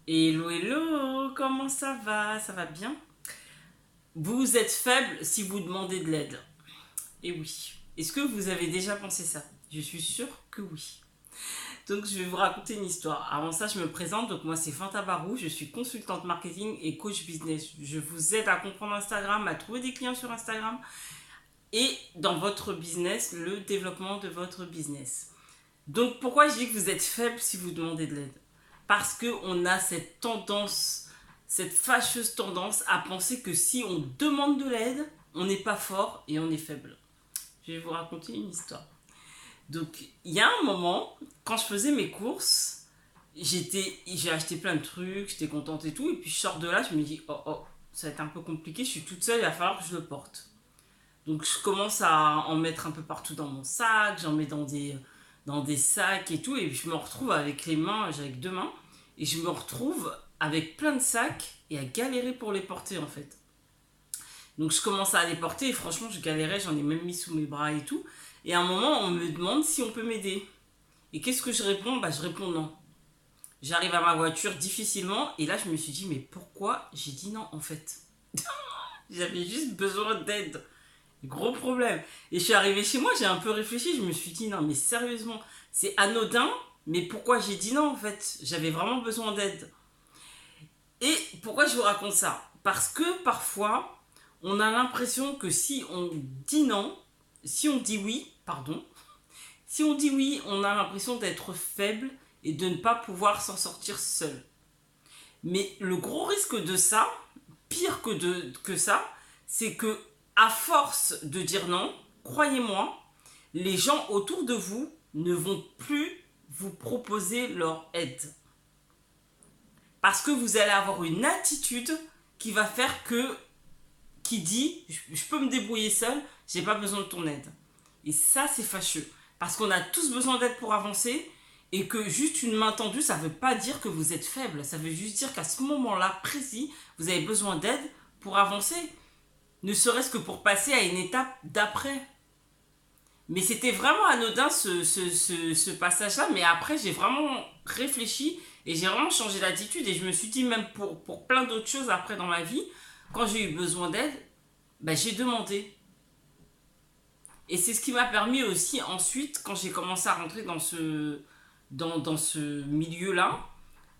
Hello, hello, comment ça va? Ça va bien? Vous êtes faible si vous demandez de l'aide. Et oui. Est-ce que vous avez déjà pensé ça? Je suis sûre que oui. Donc, je vais vous raconter une histoire. Avant ça, je me présente. Donc, moi, c'est Fanta Barou. Je suis consultante marketing et coach business. Je vous aide à comprendre Instagram, à trouver des clients sur Instagram et dans votre business, le développement de votre business. Donc, pourquoi je dis que vous êtes faible si vous demandez de l'aide? Parce qu'on a cette tendance, cette fâcheuse tendance à penser que si on demande de l'aide, on n'est pas fort et on est faible. Je vais vous raconter une histoire. Donc, il y a un moment, quand je faisais mes courses, j'ai acheté plein de trucs, j'étais contente et tout, et puis je sors de là, je me dis, oh, ça va être un peu compliqué, je suis toute seule, il va falloir que je le porte. Donc, je commence à en mettre un peu partout dans mon sac, j'en mets dans des sacs et tout, et je me retrouve avec les mains, avec deux mains, et je me retrouve avec plein de sacs et à galérer pour les porter en fait. Donc je commence à les porter et franchement je galérais, j'en ai même mis sous mes bras et tout. Et à un moment on me demande si on peut m'aider. Et qu'est-ce que je réponds? Bah je réponds non. J'arrive à ma voiture difficilement et là je me suis dit mais pourquoi j'ai dit non en fait? J'avais juste besoin d'aide. Gros problème. Et je suis arrivée chez moi, j'ai un peu réfléchi, je me suis dit non mais sérieusement, c'est anodin, mais pourquoi j'ai dit non en fait? J'avais vraiment besoin d'aide. Et pourquoi je vous raconte ça? Parce que parfois, on a l'impression que si on dit non, si on dit oui, pardon, si on dit oui, on a l'impression d'être faible et de ne pas pouvoir s'en sortir seul. Mais le gros risque de ça, pire que ça, c'est que à force de dire non, croyez-moi, les gens autour de vous ne vont plus vous proposer leur aide. Parce que vous allez avoir une attitude qui va faire que, qui dit, je peux me débrouiller seul, j'ai pas besoin de ton aide. Et ça, c'est fâcheux. Parce qu'on a tous besoin d'aide pour avancer et que juste une main tendue, ça veut pas dire que vous êtes faible. Ça veut juste dire qu'à ce moment-là précis, vous avez besoin d'aide pour avancer. Ne serait-ce que pour passer à une étape d'après. Mais c'était vraiment anodin ce passage-là. Mais après, j'ai vraiment réfléchi et j'ai vraiment changé d'attitude. Et je me suis dit, même pour plein d'autres choses après dans ma vie, quand j'ai eu besoin d'aide, ben, j'ai demandé. Et c'est ce qui m'a permis aussi ensuite, quand j'ai commencé à rentrer dans ce milieu-là,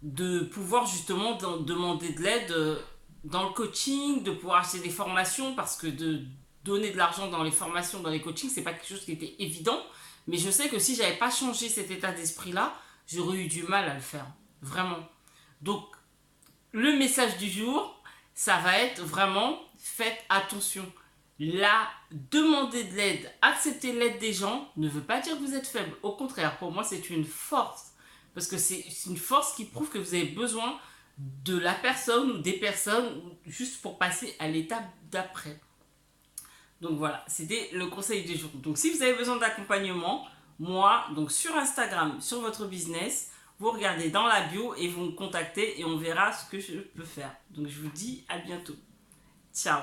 de pouvoir justement demander de l'aide dans le coaching, de pouvoir acheter des formations, parce que de donner de l'argent dans les formations, dans les coachings, c'est pas quelque chose qui était évident. Mais je sais que si j'avais pas changé cet état d'esprit-là, j'aurais eu du mal à le faire. Vraiment. Donc, le message du jour, ça va être vraiment faites attention. Là, demander de l'aide, accepter l'aide des gens ne veut pas dire que vous êtes faible. Au contraire, pour moi, c'est une force. Parce que c'est une force qui prouve que vous avez besoin de la personne ou des personnes juste pour passer à l'étape d'après. Donc voilà, c'était le conseil du jour. Donc si vous avez besoin d'accompagnement, moi, donc sur Instagram, sur votre business, vous regardez dans la bio et vous me contactez et on verra ce que je peux faire. Donc je vous dis à bientôt. Ciao.